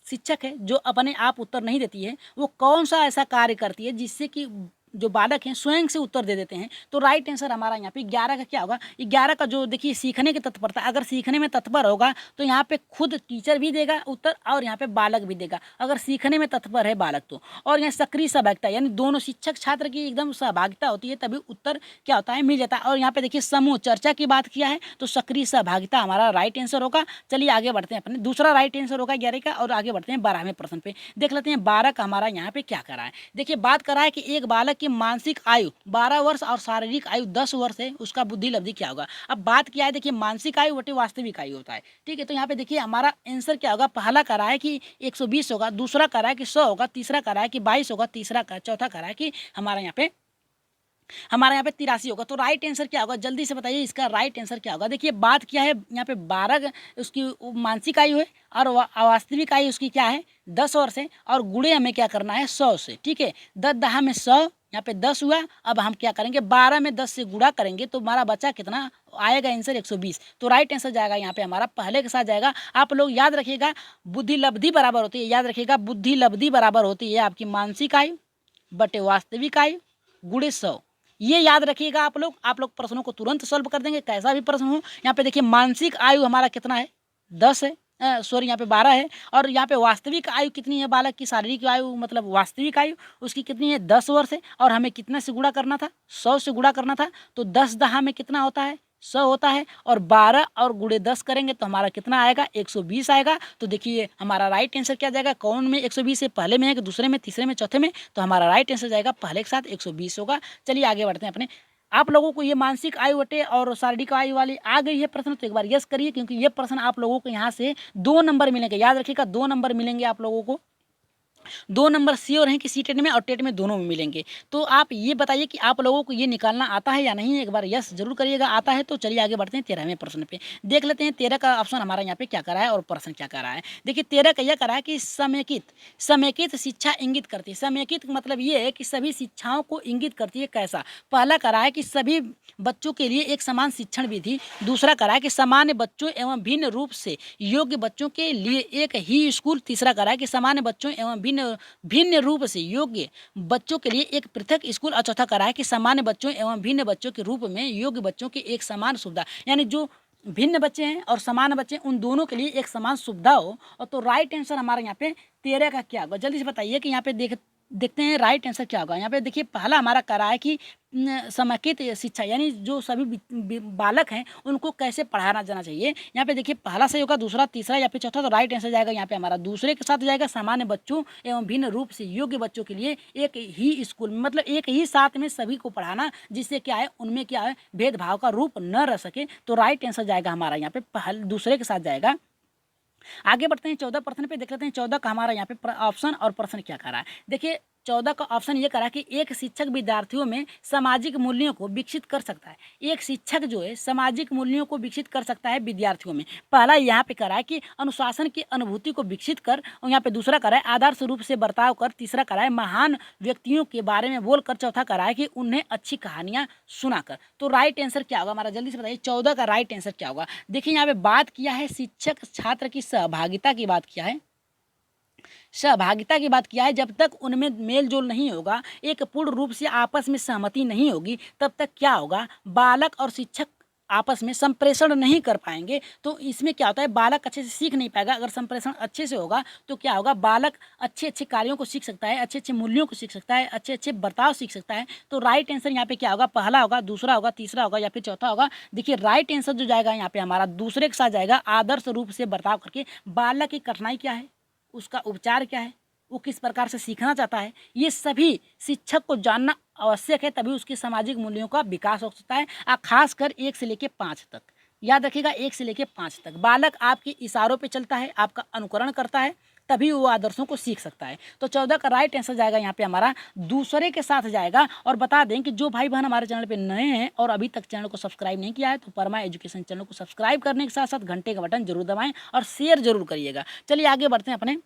S1: शिक्षक है जो अपने आप उत्तर नहीं देती है, वो कौन सा ऐसा कार्य करती है जिससे कि जो बालक हैं स्वयं से उत्तर दे देते हैं। तो राइट आंसर हमारा यहाँ पे 11 का क्या होगा, 11 का जो देखिए सीखने की तत्परता, अगर सीखने में तत्पर होगा तो यहाँ पे खुद टीचर भी देगा उत्तर और यहाँ पे बालक भी देगा, अगर सीखने में तत्पर है बालक तो। और यहाँ सक्रिय सहभागिता, यानी दोनों शिक्षक छात्र की एकदम सहभागिता होती है तभी उत्तर क्या होता है, मिल जाता है। और यहाँ पे देखिए समूह चर्चा की बात किया है तो सक्रिय सहभागिता हमारा राइट आंसर होगा। चलिए आगे बढ़ते हैं अपने, दूसरा राइट आंसर होगा 11 का। और आगे बढ़ते हैं 12वें प्रश्न पे, देख लेते हैं 12 का हमारा यहाँ पे क्या करा है। देखिए बात करा है कि एक बालक की मानसिक आयु 12 वर्ष और शारीरिक आयु 10 वर्ष है, उसका बुद्धि लब्धि क्या होगा। अब बात किया है, देखिए मानसिक आयु बटे वास्तविक आयु होता है, ठीक है। तो यहाँ पे देखिए हमारा आंसर क्या होगा, पहला करा है कि 120 होगा, दूसरा करा है कि 100 होगा, तीसरा करा है कि 22 होगा, चौथा करा है कि हमारे यहाँ पे 83 होगा। तो राइट आंसर क्या होगा, जल्दी से बताइए इसका राइट आंसर क्या होगा। देखिए बात क्या है यहाँ पे 12 उसकी मानसिक आयु है और वास्तविक आयु उसकी क्या है 10 वर्ष है, और गुणे हमें क्या करना है 100 से, ठीक है। 10 दहा में 100, यहाँ पे 10 हुआ। अब हम क्या करेंगे 12 में 10 से गुणा करेंगे तो हमारा बचा कितना आएगा आंसर 120। तो राइट आंसर जाएगा यहाँ पे हमारा पहले के साथ जाएगा। आप लोग याद रखिएगा बुद्धि लब्धि बराबर होती है, याद रखिएगा बुद्धि लब्धि बराबर होती है आपकी मानसिक आयु बटे वास्तविक आयु गुणे 100। ये याद रखिएगा आप लोग प्रश्नों को तुरंत सॉल्व कर देंगे, कैसा भी प्रश्न हो। यहाँ पे देखिए मानसिक आयु हमारा कितना है 10 है, सॉरी यहाँ पे 12 है। और यहाँ पे वास्तविक आयु कितनी है बालक की, शारीरिक आयु मतलब वास्तविक आयु उसकी कितनी है 10 वर्ष है। और हमें कितने से गुणा करना था 100 से गुणा करना था। तो 10 दहा में कितना होता है 100 होता है, और 12 और गुणे 10 करेंगे तो हमारा कितना आएगा 120 आएगा। तो देखिए हमारा राइट आंसर क्या जाएगा, कौन में 120 है, पहले में है कि दूसरे में, तीसरे में, चौथे में। तो हमारा राइट आंसर जाएगा पहले के साथ 120 होगा। चलिए आगे बढ़ते हैं अपने। आप लोगों को ये मानसिक आयु बटे और शारीरिक आयु वाली आ गई है प्रश्न, तो एक बार यस करिए, क्योंकि ये प्रश्न आप लोगों को यहाँ से 2 नंबर मिलेंगे। याद रखिएगा 2 नंबर मिलेंगे आप लोगों को, 2 नंबर श्योर हैं कि सी टेट में और टेट में दोनों में मिलेंगे। तो आप ये बताइए कि आप लोगों को ये निकालना आता है या नहीं, एक बार यस जरूर करिएगा आता है। तो चलिए आगे बढ़ते हैं 13वें प्रश्न पे, देख लेते हैं 13 का ऑप्शन हमारा यहाँ पे क्या करा है और प्रश्न क्या करा है। देखिए 13 का यह करा है कि समेकित शिक्षा इंगित करती है। समेकित मतलब ये है कि सभी शिक्षाओं को इंगित करती है। कैसा, पहला करा है कि सभी बच्चों के लिए एक समान शिक्षण विधि, दूसरा करा है कि सामान्य बच्चों एवं भिन्न रूप से योग्य बच्चों के लिए एक ही स्कूल, तीसरा करा है कि सामान्य बच्चों एवं भिन्न रूप से योग्य बच्चों के लिए एक पृथक स्कूल, और चौथा करा है कि सामान्य बच्चों एवं भिन्न बच्चों के रूप में योग्य बच्चों की एक समान सुविधा, यानी जो भिन्न बच्चे हैं और समान बच्चे उन दोनों के लिए एक समान सुविधा हो। और तो राइट आंसर हमारा यहाँ पे 13 का क्या होगा, जल्दी से बताइए कि यहाँ पे देखते हैं राइट आंसर क्या होगा। यहाँ पे देखिए पहला हमारा करा है कि समेकित शिक्षा, यानी जो सभी बालक हैं उनको कैसे पढ़ाना जाना चाहिए। यहाँ पे देखिए पहला सही होगा, दूसरा, तीसरा या फिर चौथा। तो राइट आंसर जाएगा यहाँ पे हमारा दूसरे के साथ जाएगा, सामान्य बच्चों एवं भिन्न रूप से योग्य बच्चों के लिए एक ही स्कूल, मतलब एक ही साथ में सभी को पढ़ाना, जिससे क्या है उनमें क्या है भेदभाव का रूप न रह सके। तो राइट आंसर जाएगा हमारा यहाँ पे दूसरे के साथ जाएगा। आगे बढ़ते हैं 14 प्रश्न पे, देख लेते हैं 14 का हमारा यहाँ पे ऑप्शन और प्रश्न क्या करा है। देखिए 14 का ऑप्शन ये करा कि एक शिक्षक विद्यार्थियों में सामाजिक मूल्यों को विकसित कर सकता है। एक शिक्षक जो है सामाजिक मूल्यों को विकसित कर सकता है विद्यार्थियों में। पहला यहाँ पे करा है कि अनुशासन की अनुभूति को विकसित कर, और यहाँ पे दूसरा करा है आदर्श रूप से बर्ताव कर, तीसरा करा है महान व्यक्तियों के बारे में बोलकर, चौथा करा है कि उन्हें अच्छी कहानियाँ सुनाकर। तो राइट आंसर क्या होगा हमारा, जल्दी से बताइए 14 का राइट आंसर क्या होगा। देखिए यहाँ पे बात किया है शिक्षक छात्र की सहभागिता की बात किया है, सहभागिता की बात किया है। जब तक उनमें मेल जोल नहीं होगा, एक पूर्ण रूप से आपस में सहमति नहीं होगी, तब तक क्या होगा बालक और शिक्षक आपस में संप्रेषण नहीं कर पाएंगे। तो इसमें क्या होता है बालक अच्छे से सीख नहीं पाएगा। अगर संप्रेषण अच्छे से होगा तो क्या होगा बालक अच्छे अच्छे कार्यों को सीख सकता है, अच्छे अच्छे मूल्यों को सीख सकता है, अच्छे अच्छे बर्ताव सीख सकता है। तो राइट आंसर यहाँ पे क्या होगा, पहला होगा, दूसरा होगा, तीसरा होगा या फिर चौथा होगा। देखिए राइट आंसर जो जाएगा यहाँ पे हमारा दूसरे के साथ जाएगा, आदर्श रूप से बर्ताव करके। बालक की कठिनाई क्या है, उसका उपचार क्या है, वो किस प्रकार से सीखना चाहता है, ये सभी शिक्षक को जानना आवश्यक है, तभी उसके सामाजिक मूल्यों का विकास हो सकता है। खासकर 1 से लेकर 5 तक, याद रखिएगा 1 से लेकर 5 तक बालक आपके इशारों पे चलता है, आपका अनुकरण करता है, तभी वो आदर्शों को सीख सकता है। तो 14 का राइट आंसर जाएगा यहाँ पे हमारा दूसरे के साथ जाएगा। और बता दें कि जो भाई बहन हमारे चैनल पे नए हैं और अभी तक चैनल को सब्सक्राइब नहीं किया है, तो परमा एजुकेशन चैनल को सब्सक्राइब करने के साथ साथ घंटे का बटन जरूर दबाएं और शेयर जरूर करिएगा। चलिए आगे बढ़ते हैं अपने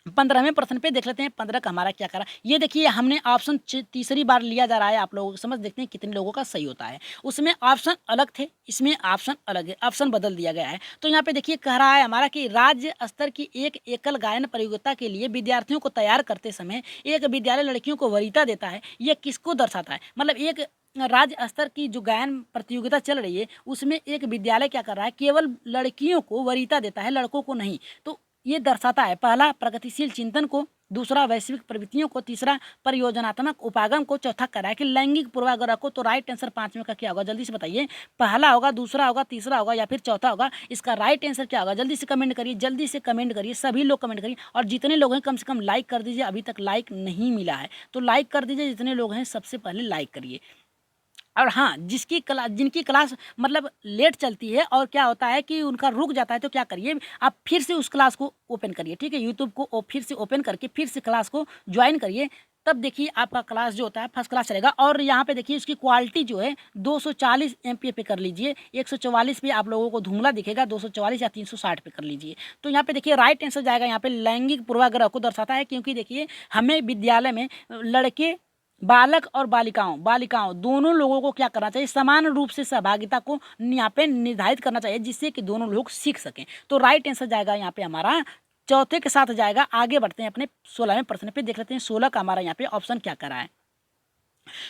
S1: 15वें प्रश्न पे देख लेते हैं 15 का हमारा क्या करा। ये देखिए हमने ऑप्शन तीसरी बार लिया जा रहा है, आप लोगों को समझ देखते हैं कितने लोगों का सही होता है। उसमें ऑप्शन अलग थे, इसमें ऑप्शन अलग है, ऑप्शन बदल दिया गया है। तो यहाँ पे देखिए कह रहा है हमारा कि राज्य स्तर की एक एकल गायन प्रतियोगिता के लिए विद्यार्थियों को तैयार करते समय एक विद्यालय लड़कियों को वरीयता देता है। ये किसको दर्शाता है? मतलब एक राज्य स्तर की जो गायन प्रतियोगिता चल रही है उसमें एक विद्यालय क्या कर रहा है, केवल लड़कियों को वरीयता देता है, लड़कों को नहीं। तो ये दर्शाता है पहला प्रगतिशील चिंतन को, दूसरा वैश्विक प्रवृत्तियों को, तीसरा परियोजनात्मक उपागम को, चौथा करा है कि लैंगिक पूर्वाग्रह को। तो राइट आंसर 5वें का क्या होगा, जल्दी से बताइए। पहला होगा, दूसरा होगा, तीसरा होगा या फिर चौथा होगा? इसका राइट आंसर क्या होगा? जल्दी से कमेंट करिए, जल्दी से कमेंट करिए, सभी लोग कमेंट करिए। और जितने लोग हैं कम से कम लाइक कर दीजिए, अभी तक लाइक नहीं मिला है तो लाइक कर दीजिए। जितने लोग हैं सबसे पहले लाइक करिए। और हाँ, जिनकी क्लास मतलब लेट चलती है और क्या होता है कि उनका रुक जाता है, तो क्या करिए, आप फिर से उस क्लास को ओपन करिए, ठीक है, यूट्यूब को फिर से ओपन करके फिर से क्लास को ज्वाइन करिए। तब देखिए आपका क्लास जो होता है फर्स्ट क्लास चलेगा। और यहाँ पे देखिए उसकी क्वालिटी जो है 240 MPA पे कर लीजिए, 144 पे आप लोगों को धुंधला दिखेगा, 244 या 360 पे कर लीजिए। तो यहाँ पे देखिए राइट आंसर जाएगा यहाँ पे लैंगिक पूर्वाग्रह को दर्शाता है, क्योंकि देखिए हमें विद्यालय में लड़के बालक और बालिकाओं दोनों लोगों को क्या करना चाहिए, समान रूप से सहभागिता को यहाँ पे निर्धारित करना चाहिए, जिससे कि दोनों लोग सीख सकें। तो राइट आंसर जाएगा यहाँ पे हमारा चौथे के साथ जाएगा। आगे बढ़ते हैं अपने 16वें प्रश्न पे, देख लेते हैं 16 का हमारा यहाँ पे ऑप्शन क्या करा है।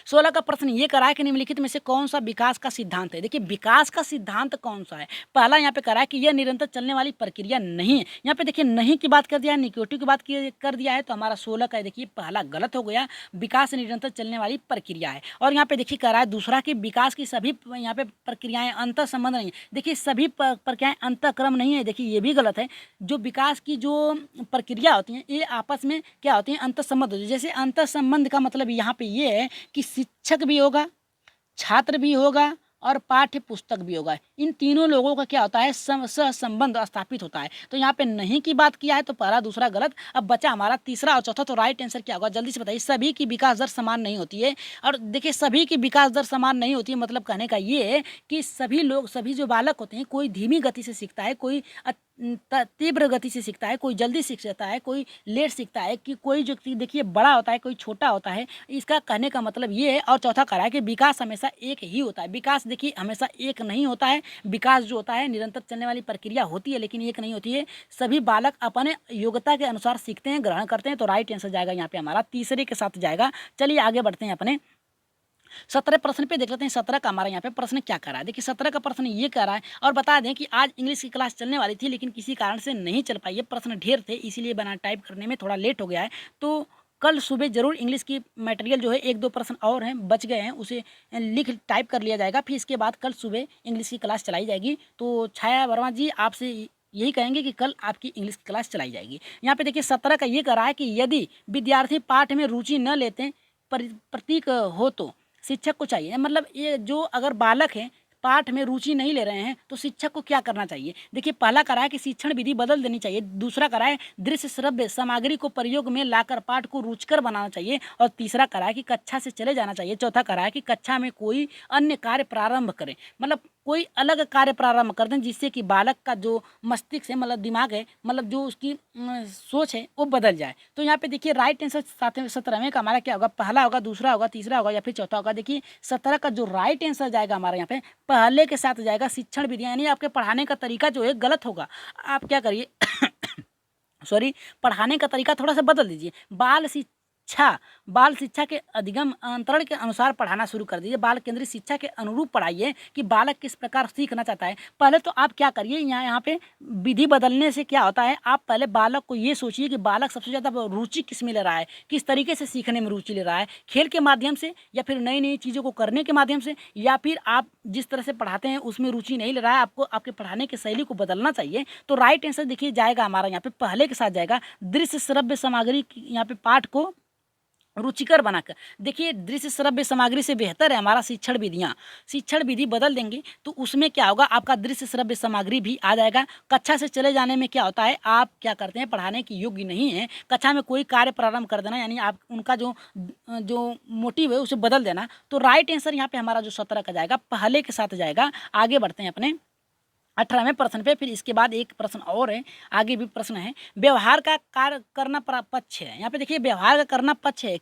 S1: 16 का प्रश्न ये करा है कि निम्नलिखित में से कौन सा विकास का सिद्धांत है। देखिए विकास का सिद्धांत कौन सा है। पहला यहाँ पे करा है कि यह निरंतर चलने वाली प्रक्रिया नहीं है। यहाँ पे देखिए नहीं की बात कर दिया है, निगेटिव की बात कर दिया है, तो हमारा 16 का देखिए पहला गलत हो गया। विकास निरंतर चलने वाली प्रक्रिया है। और यहाँ पे देखिए कह रहा है दूसरा कि विकास की सभी यहाँ पे प्रक्रियाएं अंतर संबंध नहीं है। देखिए सभी प्रक्रियाएं अंतःक्रम नहीं है, देखिए ये भी गलत है। जो विकास की जो प्रक्रिया होती हैं ये आपस में क्या होती हैं, अंतर संबंध होती है। जैसे अंतर संबंध का मतलब यहाँ पे ये है कि शिक्षक भी होगा, छात्र भी होगा और पाठ्य पुस्तक भी होगा। इन तीनों लोगों का क्या होता है, सहसंबंध स्थापित होता है। तो यहाँ पे नहीं की बात किया है, तो पहला दूसरा गलत। अब बचा हमारा तीसरा और चौथा। तो राइट आंसर क्या होगा, जल्दी से बताइए। सभी की विकास दर समान नहीं होती है। और देखिए सभी की विकास दर समान नहीं होती है, मतलब कहने का ये है कि सभी जो बालक होते हैं, कोई धीमी गति से सीखता है, कोई तीव्र गति से सीखता है, कोई जल्दी सीख जाता है, कोई लेट सीखता है, कि कोई जो देखिए बड़ा होता है, कोई छोटा होता है। इसका कहने का मतलब ये है। और चौथा कह रहा है कि विकास हमेशा एक ही होता है। विकास देखिए हमेशा एक नहीं होता है। विकास जो होता है निरंतर चलने वाली प्रक्रिया होती है, लेकिन एक नहीं होती है। सभी बालक अपने योग्यता के अनुसार सीखते हैं, ग्रहण करते हैं। तो राइट आंसर जाएगा यहाँ पे हमारा तीसरे के साथ जाएगा। चलिए आगे बढ़ते हैं अपने 17 प्रश्न पे, देख लेते हैं 17 का हमारा यहाँ पे प्रश्न क्या कर रहा है। देखिए 17 का प्रश्न ये कह रहा है, और बता दें कि आज इंग्लिश की क्लास चलने वाली थी लेकिन किसी कारण से नहीं चल पाई है। प्रश्न ढेर थे इसीलिए बना टाइप करने में थोड़ा लेट हो गया है। तो कल सुबह जरूर इंग्लिश की मटेरियल जो है 1-2 प्रश्न और हैं बच गए हैं, उसे लिख टाइप कर लिया जाएगा। फिर इसके बाद कल सुबह इंग्लिश की क्लास चलाई जाएगी। तो छाया वर्मा जी आपसे यही कहेंगे कि कल आपकी इंग्लिश की क्लास चलाई जाएगी। यहाँ पे देखिए 17 का ये कह रहा है कि यदि विद्यार्थी पाठ में रुचि न लेते प्रतीक हो तो शिक्षक को चाहिए, मतलब ये जो अगर बालक हैं पाठ में रुचि नहीं ले रहे हैं तो शिक्षक को क्या करना चाहिए। देखिए पहला करा है कि शिक्षण विधि बदल देनी चाहिए, दूसरा करा है दृश्य श्रव्य सामग्री को प्रयोग में लाकर पाठ को रुचिकर बनाना चाहिए, और तीसरा करा है कि कक्षा से चले जाना चाहिए, चौथा करा है कि कक्षा में कोई अन्य कार्य प्रारंभ करें, मतलब कोई अलग कार्य प्रारंभ कर दें जिससे कि बालक का जो मस्तिष्क है, मतलब दिमाग है, मतलब जो उसकी सोच है वो बदल जाए। तो यहाँ पे देखिए राइट आंसर 17वें का हमारा क्या होगा, पहला होगा, दूसरा होगा, तीसरा होगा या फिर चौथा होगा। देखिए 17 का जो राइट आंसर जाएगा हमारा यहाँ पे पहले के साथ जाएगा, शिक्षण विधि, यानी आपके पढ़ाने का तरीका जो है गलत होगा। आप क्या करिए सॉरी, पढ़ाने का तरीका थोड़ा सा बदल दीजिए। बाल शिक्षा के अधिगम अंतरण के अनुसार पढ़ाना शुरू कर दीजिए। बाल केंद्रित शिक्षा के अनुरूप पढ़ाइए कि बालक किस प्रकार सीखना चाहता है। पहले तो आप क्या करिए, यहाँ पे विधि बदलने से क्या होता है, आप पहले बालक को ये सोचिए कि बालक सबसे ज़्यादा रुचि किस में ले रहा है, किस तरीके से सीखने में रुचि ले रहा है, खेल के माध्यम से या फिर नई नई चीज़ों को करने के माध्यम से, या फिर आप जिस तरह से पढ़ाते हैं उसमें रुचि नहीं ले रहा है। आपको आपके पढ़ाने की शैली को बदलना चाहिए। तो राइट आंसर देखिए जाएगा हमारा यहाँ पे पहले के साथ जाएगा, दृश्य श्रव्य सामग्री यहाँ पे पाठ को रुचिकर बनाकर। देखिए दृश्य श्रव्य सामग्री से बेहतर है हमारा शिक्षण विधियाँ। शिक्षण विधि बदल देंगे तो उसमें क्या होगा, आपका दृश्य श्रव्य सामग्री भी आ जाएगा। कक्षा से चले जाने में क्या होता है, आप क्या करते हैं, पढ़ाने की योग्य नहीं है, कक्षा में कोई कार्य प्रारंभ कर देना, यानी आप उनका जो मोटिव है उसे बदल देना। तो राइट आंसर यहाँ पे हमारा जो 17 का जाएगा पहले के साथ जाएगा। आगे बढ़ते हैं अपने 18वें प्रश्न पे फिर इसके बाद एक प्रश्न और है, आगे भी प्रश्न है। व्यवहार का कार्य करना पक्ष है। यहाँ पे देखिए व्यवहार का करना पक्ष है,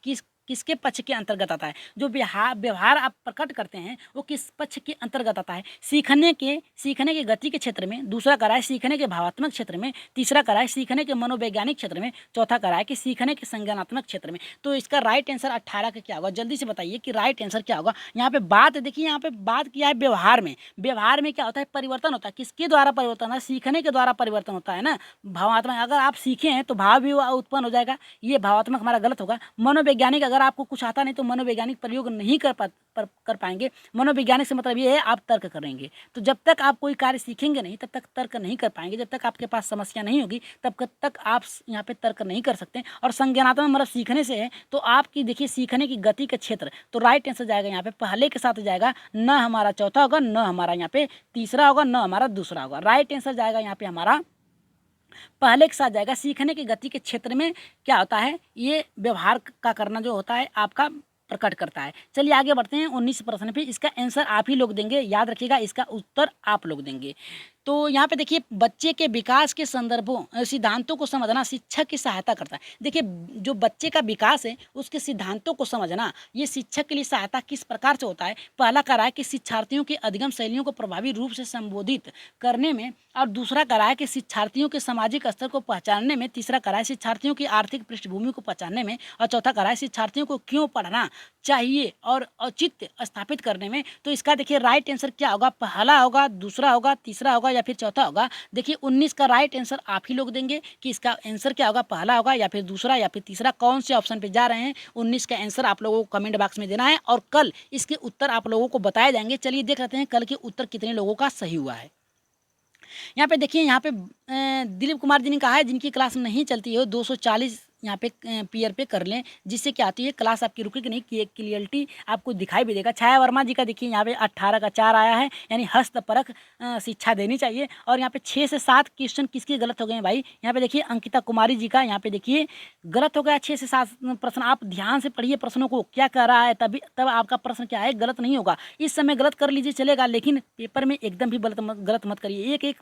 S1: किसके पक्ष के अंतर्गत आता है? जो व्यवहार आप प्रकट करते हैं वो किस पक्ष के अंतर्गत आता है? सीखने के गति के क्षेत्र में, दूसरा करा है सीखने के भावात्मक क्षेत्र में, तीसरा करा है सीखने के मनोवैज्ञानिक क्षेत्र में, चौथा करा है कि सीखने के संज्ञानात्मक क्षेत्र में। तो इसका राइट आंसर 18 का क्या होगा? जल्दी से बताइए कि राइट आंसर क्या होगा। यहाँ पे बात देखिए, यहाँ पे बात किया है व्यवहार में। व्यवहार में क्या होता है? परिवर्तन होता है। किसके द्वारा परिवर्तन होता है? सीखने के द्वारा परिवर्तन होता है ना। भावात्मक, अगर आप सीखे हैं तो भाव भी उत्पन्न हो जाएगा, ये भावात्मक हमारा गलत होगा। मनोवैज्ञानिक, अगर आपको कुछ आता नहीं तो मनोवैज्ञानिक प्रयोग नहीं कर पाएंगे। मनोवैज्ञानिक से मतलब ये है आप तर्क करेंगे। तो जब तक आप कोई कार्य सीखेंगे नहीं तब तक तर्क नहीं कर पाएंगे। जब तक आपके पास समस्या नहीं होगी तब तक आप यहाँ पे तर्क नहीं कर सकते। और संज्ञानात्मक मतलब सीखने से है, तो आपकी देखिए सीखने की गति का क्षेत्र, तो राइट आंसर जाएगा यहाँ पे पहले के साथ जाएगा, न हमारा चौथा होगा, न हमारा यहाँ पे तीसरा होगा, न हमारा दूसरा होगा। राइट आंसर जाएगा यहाँ पे हमारा पहले के साथ जाएगा। सीखने की गति के क्षेत्र में क्या होता है? ये व्यवहार का करना जो होता है आपका प्रकट करता है। चलिए आगे बढ़ते हैं 19 प्रश्न पे। इसका आंसर आप ही लोग देंगे, याद रखिएगा, इसका उत्तर आप लोग देंगे। तो यहाँ पे देखिए बच्चे के विकास के संदर्भों सिद्धांतों को समझना शिक्षक की सहायता करता है। देखिए जो बच्चे का विकास है उसके सिद्धांतों को समझना ये शिक्षक के लिए सहायता किस प्रकार से होता है? पहला करा है कि शिक्षार्थियों की अधिगम शैलियों को प्रभावी रूप से संबोधित करने में, और दूसरा करा है कि शिक्षार्थियों के सामाजिक स्तर को पहचानने में, तीसरा करा है शिक्षार्थियों की आर्थिक पृष्ठभूमि को पहचानने में, और चौथा करा है शिक्षार्थियों को क्यों पढ़ना चाहिए और औचित्य स्थापित करने में। तो इसका देखिए राइट आंसर क्या होगा? पहला होगा, दूसरा होगा, तीसरा होगा या फिर चौथा होगा? देखिए 19 का राइट आंसर आप ही लोग देंगे कि इसका आंसर क्या होगा, पहला होगा या फिर दूसरा या फिर तीसरा। कौन से ऑप्शन पे जा रहे हैं? 19 का आंसर आप लोगों को कमेंट बॉक्स में देना है और कल इसके उत्तर आप लोगों को बताए जाएंगे। चलिए देख लेते हैं कल के उत्तर कितने लोगों का सही हुआ है। यहाँ पे देखिए, यहाँ पे दिलीप कुमार जी ने कहा है जिनकी क्लास नहीं चलती है 240 यहाँ पे पीयर पे कर लें, जिससे क्या आती है क्लास आपकी रुकेगी नहीं, कि क्लियरिटी आपको दिखाई भी देगा। छाया वर्मा जी का देखिए यहाँ पे 18 का 4 आया है, यानी हस्तपरक शिक्षा देनी चाहिए। और यहाँ पे 6 से 7 क्वेश्चन किसके गलत हो गए हैं भाई? यहाँ पे देखिए अंकिता कुमारी जी का यहाँ पे देखिए गलत हो गया। 6 से 7 प्रश्न आप ध्यान से पढ़िए प्रश्नों को, क्या कह रहा है, तब आपका प्रश्न क्या है गलत नहीं होगा। इस समय गलत कर लीजिए चलेगा, लेकिन पेपर में एकदम भी गलत मत करिए। एक एक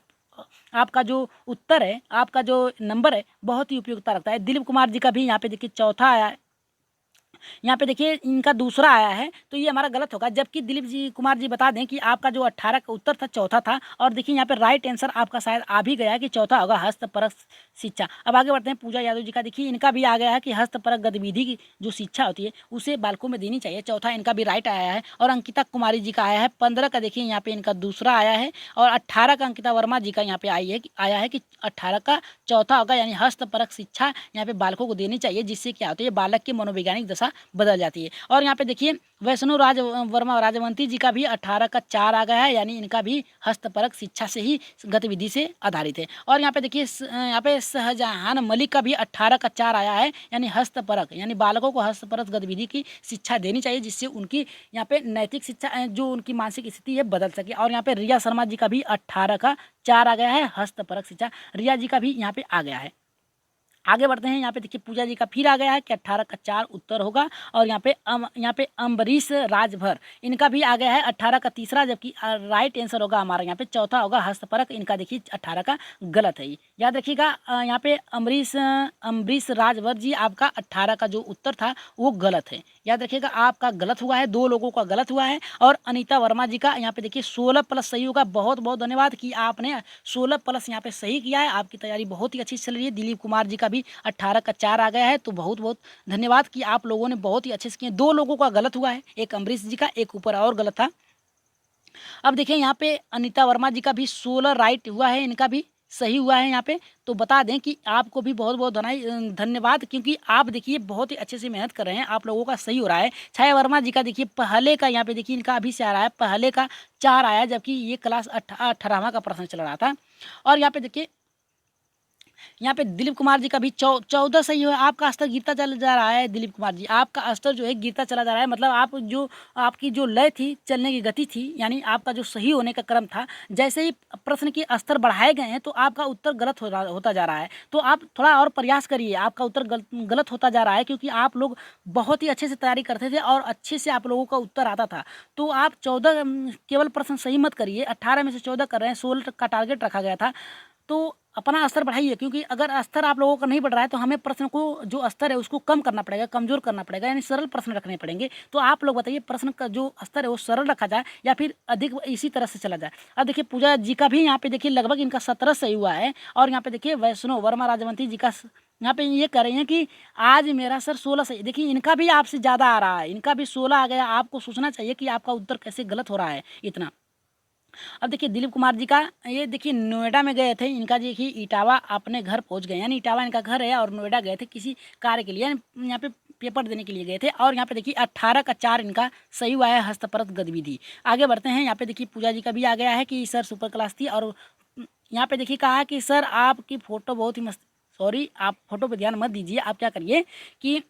S1: आपका जो उत्तर है, आपका जो नंबर है, बहुत ही उपयोगिता रखता है। दिलीप कुमार जी का भी यहाँ पे देखिए चौथा आया है, यहाँ पे देखिए इनका दूसरा आया है, तो ये हमारा गलत होगा। जबकि दिलीप जी कुमार जी बता दें कि आपका जो 18 का उत्तर था चौथा था। और देखिए यहाँ पे राइट आंसर आपका शायद आ भी गया है कि चौथा होगा हस्तपरक शिक्षा। अब आगे बढ़ते हैं पूजा यादव जी का, देखिए इनका भी आ गया है कि हस्तपरक गतिविधि की जो शिक्षा होती है उसे बालकों में देनी चाहिए, चौथा इनका भी राइट आया है। और अंकिता कुमारी जी का आया है 15 का, देखिए यहाँ पे इनका दूसरा आया है। और 18 का अंकिता वर्मा जी का यहाँ पे आया है कि 18 का चौथा होगा, यानी हस्तपरक शिक्षा यहाँ पे बालकों को देनी चाहिए, जिससे क्या होती है बालक की मनोवैज्ञानिक दशा बदल जाती है। और यहाँ पे देखिए वैष्णो वर्मा राजवंती जी का भी 18 का 4 आ गया है, यानी इनका भी हस्तपरक शिक्षा से ही गतिविधि से आधारित है। और यहाँ पे देखिए यहाँ पे शाहजहान मलिक का भी 18 का 4 आया है, यानी हस्तपरक, यानी बालकों को हस्तपरक गतिविधि की शिक्षा देनी चाहिए, जिससे उनकी यहाँ पे नैतिक शिक्षा जो उनकी मानसिक स्थिति है बदल सके। और यहाँ पे रिया शर्मा जी का भी 18 का 4 आ गया है, हस्तपरक शिक्षा रिया जी का भी यहाँ पे आ गया है। आगे बढ़ते हैं, यहाँ पे देखिए पूजा जी का फिर आ गया है कि 18 का 4 उत्तर होगा। और यहाँ पे अम्बरीश राजभर इनका भी आ गया है 18 का तीसरा, जबकि राइट आंसर होगा हमारा यहाँ पे चौथा होगा हस्तपरक। इनका देखिए 18 का गलत है, याद रखिएगा। यहाँ पे अम्बरीश राजभर जी आपका 18 का जो उत्तर था वो गलत है, याद रखिएगा। आपका गलत हुआ है, 2 लोगों का गलत हुआ है। और अनीता वर्मा जी का यहाँ पे देखिए 16 प्लस सही होगा। बहुत बहुत धन्यवाद कि आपने 16 प्लस यहाँ पे सही किया है, आपकी तैयारी बहुत ही अच्छी चल रही है। दिलीप कुमार जी का भी 18 का 4 आ गया है, तो बहुत बहुत धन्यवाद कि आप लोगों ने बहुत ही अच्छे से किए। 2 लोगों का गलत हुआ है, एक अम्बरीश जी का, एक ऊपर और गलत था। अब देखिए यहाँ पे अनीता वर्मा जी का भी 16 राइट हुआ है, इनका भी सही हुआ है यहाँ पे। तो बता दें कि आपको भी बहुत बहुत धन्यवाद, क्योंकि आप देखिए बहुत ही अच्छे से मेहनत कर रहे हैं, आप लोगों का सही हो रहा है। छाया वर्मा जी का देखिए पहले का यहाँ पे देखिए इनका अभी से आ रहा है, पहले का 4 आया, जबकि ये क्लास 18वां का प्रश्न चल रहा था। और यहाँ पे देखिए यहाँ पे दिलीप कुमार जी का भी 14 सही है। आपका स्तर गिरता चला जा रहा है दिलीप कुमार जी, आपका स्तर जो है गिरता चला जा रहा है। मतलब आप जो आपकी जो लय थी, चलने की गति थी, यानी आपका जो सही होने का क्रम था, जैसे ही प्रश्न के स्तर बढ़ाए गए हैं तो आपका उत्तर गलत होता जा रहा है। तो आप थोड़ा और प्रयास करिए, आपका उत्तर गलत होता जा रहा है, क्योंकि आप लोग बहुत ही अच्छे से तैयारी करते थे और अच्छे से आप लोगों का उत्तर आता था। तो आप 14 केवल प्रश्न सही मत करिए, 18 में से 14 कर रहे हैं, 16 का टारगेट रखा गया था। तो अपना स्तर बढ़ाइए, क्योंकि अगर स्तर आप लोगों का नहीं बढ़ रहा है तो हमें प्रश्न को जो स्तर है उसको कम करना पड़ेगा, कमजोर करना पड़ेगा, यानी सरल प्रश्न रखने पड़ेंगे। तो आप लोग बताइए, प्रश्न का जो स्तर है वो सरल रखा जाए या फिर अधिक इसी तरह से चला जाए। अब देखिए पूजा जी का भी यहाँ पे देखिए लगभग इनका 17 सही हुआ है। और यहाँ पे देखिए वैष्णव वर्मा राजवंती जी का यहाँ पे ये कह रही हैं कि आज मेरा सर 16 सही। देखिए इनका भी आपसे ज़्यादा आ रहा है, इनका भी 16 आ गया। आपको सोचना चाहिए कि आपका उत्तर कैसे गलत हो रहा है इतना। अब देखिए दिलीप कुमार जी का ये देखिए नोएडा में गए थे, इनका देखिए इटावा अपने घर पहुंच गए, यानी इटावा इनका घर है और नोएडा गए थे किसी कार्य के लिए, यानी यहाँ पे पेपर देने के लिए गए थे। और यहाँ पे देखिए 18 का 4 इनका सही हुआ है, हस्तपरत गतिविधि। आगे बढ़ते हैं, यहाँ पे देखिए पूजा जी का भी आ गया है कि सर सुपर क्लास थी। और यहाँ पे देखिए कहा कि सर आपकी फ़ोटो बहुत ही मस्त, सॉरी आप फोटो पे ध्यान मत दीजिए, आप क्या करिए कि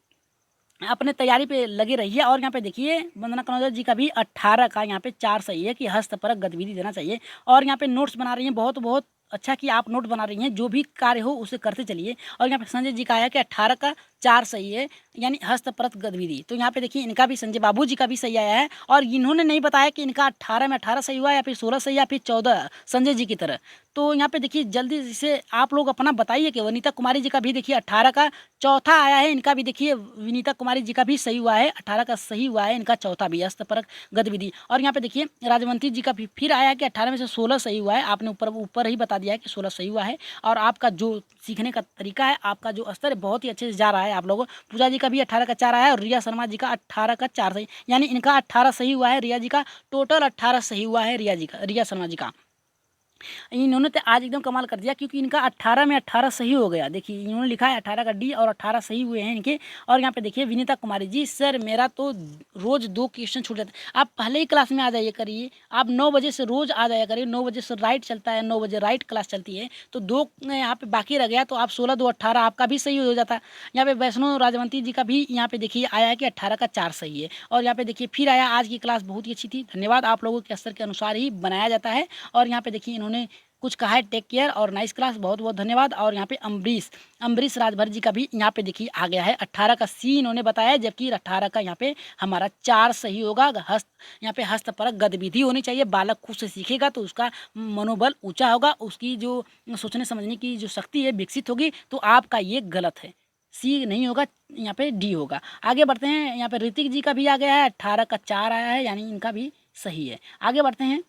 S1: अपने तैयारी पे लगे रहिए। और यहाँ पे देखिए वंदना कनौजा जी का भी 18 का यहाँ पे 4 सही है कि हस्तपरक गतिविधि देना चाहिए। और यहाँ पे नोट्स बना रही हैं, बहुत बहुत अच्छा कि आप नोट बना रही हैं, जो भी कार्य हो उसे करते चलिए। और यहाँ पे संजय जी का आया कि 18 का 4 सही है, यानी हस्तपरक गतिविधि। तो यहाँ पे देखिए इनका भी, संजय बाबू जी का भी सही आया है। और इन्होंने नहीं बताया कि इनका 18 में 18 सही हुआ या फिर 16 सही या फिर 14 संजय जी की तरह। तो यहाँ पे देखिए जल्दी से आप लोग अपना बताइए कि वनीता कुमारी जी का भी देखिए 18 का चौथा आया है, इनका भी देखिए विनीता कुमारी जी का भी सही हुआ है, 18 का सही हुआ है, इनका चौथा भी हस्तपरक गतिविधि। और यहाँ पे देखिए राजवंती जी का भी फिर आया कि 18 में से 16 सही हुआ है। आपने ऊपर ही बता दिया है कि 16 सही हुआ है। और आपका जो सीखने का तरीका है, आपका जो स्तर है बहुत ही अच्छे से जा रहा है आप लोगों। पूजा जी का भी 18 का 4 आया है और रिया शर्मा जी का 18 का 4 सही, यानी इनका 18 सही हुआ है। रिया जी का टोटल 18 सही हुआ है, रिया शर्मा जी का। इन्होंने तो आज एकदम कमाल कर दिया, क्योंकि इनका 18 में 18 सही हो गया। देखिए इन्होंने लिखा है 18 का डी और 18 सही हुए हैं इनके। और यहाँ पे देखिए विनीता कुमारी जी, सर मेरा तो रोज़ 2 क्वेश्चन छूट जाते हैं। आप पहले ही क्लास में आ जाइए करिए, आप 9 बजे से रोज़ आ जाया करिए। 9 बजे से राइट चलता है, 9 बजे राइट क्लास चलती है, तो 2 यहाँ पे बाकी रह गया, तो आप 16 2 18 आपका भी सही हो जाता है। यहाँ पे वैष्णव राजवंती जी का भी यहाँ पे देखिए आया है कि 18 का 4 सही है। और यहाँ पे देखिए फिर आया, आज की क्लास बहुत ही अच्छी थी, धन्यवाद। आप लोगों के स्तर के अनुसार ही बनाया जाता है। और यहाँ पे देखिए इन्होंने कुछ कहा है, टेक केयर और नाइस क्लास, बहुत बहुत धन्यवाद। और यहाँ पे अम्बरीश राजभर जी का भी यहाँ पे देखिए आ गया है, 18 का सी इन्होंने बताया, जबकि 18 का यहाँ पे हमारा 4 सही होगा। यहाँ पे हस्तपरक गतिविधि होनी चाहिए, बालक खुद से सीखेगा तो उसका मनोबल ऊंचा होगा, उसकी जो सोचने समझने की जो शक्ति है विकसित होगी। तो आपका ये गलत है, सी नहीं होगा, यहाँ पे डी होगा। आगे बढ़ते हैं, यहाँ पे ऋतिक जी का भी आ गया है, 18 का 4 आया है, यानी इनका भी सही है। आगे बढ़ते हैं,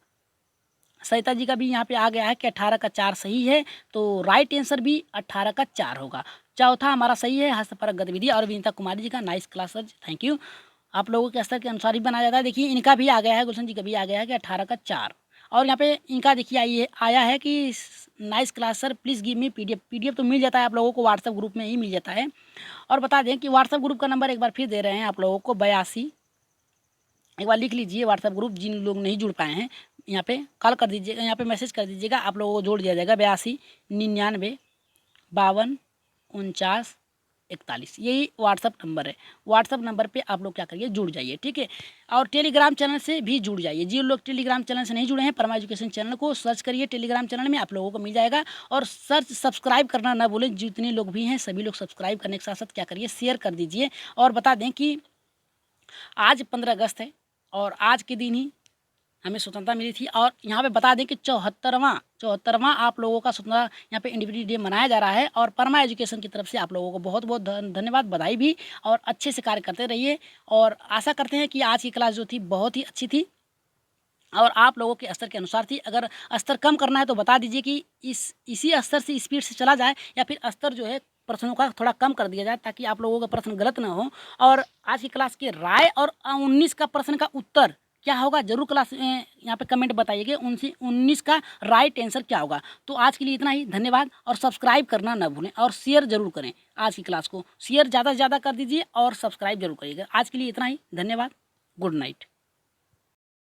S1: सरिता जी का भी यहाँ पे आ गया है कि 18 का 4 सही है, तो राइट आंसर भी 18 का 4 होगा। चौथा हमारा सही है, हस्तपरक गतिविधि। और विनीता कुमारी जी का nice class sir, thank you. आप लोगों के स्तर के अनुसार ही बनाया जाता है। देखिए इनका भी आ गया है, गुलशन जी का भी आ गया है कि 18 का 4। और यहाँ पे इनका देखिए आया है कि nice class sir, please give me PDF तो मिल जाता है आप लोगों को, व्हाट्सएप ग्रुप में ही मिल जाता है। और बता दें कि व्हाट्सएप ग्रुप का नंबर एक बार फिर दे रहे हैं आप लोगों को, 82, एक बार लिख लीजिए व्हाट्सएप ग्रुप, जिन लोग नहीं जुड़ पाए हैं यहाँ पे कॉल कर दीजिएगा, यहाँ पे मैसेज कर दीजिएगा, आप लोगों को जोड़ दिया जाएगा। 82 99 52 49 41, यही व्हाट्सअप नंबर है। व्हाट्सअप नंबर पे आप लोग क्या करिए, जुड़ जाइए, ठीक है। और टेलीग्राम चैनल से भी जुड़ जाइए। जो लोग टेलीग्राम चैनल से नहीं जुड़े हैं, परमा एजुकेशन चैनल को सर्च करिए, टेलीग्राम चैनल में आप लोगों को मिल जाएगा। और सब्सक्राइब करना ना भूलें, जितने लोग भी हैं सभी लोग सब्सक्राइब करने के साथ साथ क्या करिए, शेयर कर दीजिए। और बता दें कि आज 15 अगस्त है और आज के दिन ही हमें स्वतंत्रता मिली थी। और यहाँ पे बता दें कि 74वां आप लोगों का स्वतंत्रता यहाँ पे इंडिपेंडेंस डे मनाया जा रहा है। और परमा एजुकेशन की तरफ से आप लोगों को बहुत बहुत धन्यवाद, बधाई भी। और अच्छे से कार्य करते रहिए। और आशा करते हैं कि आज की क्लास जो थी बहुत ही अच्छी थी और आप लोगों के स्तर के अनुसार थी। अगर स्तर कम करना है तो बता दीजिए कि इसी स्तर से स्पीड से चला जाए, या फिर स्तर जो है प्रश्नों का थोड़ा कम कर दिया जाए, ताकि आप लोगों का प्रश्न गलत ना हो। और आज की क्लास की राय और 19 का प्रश्न का उत्तर क्या होगा, जरूर क्लास में यहाँ पे कमेंट बताइएगा। 19 का राइट आंसर क्या होगा। तो आज के लिए इतना ही, धन्यवाद। और सब्सक्राइब करना ना भूलें और शेयर जरूर करें, आज की क्लास को शेयर ज़्यादा से ज़्यादा कर दीजिए और सब्सक्राइब जरूर करिएगा। आज के लिए इतना ही, धन्यवाद, गुड नाइट।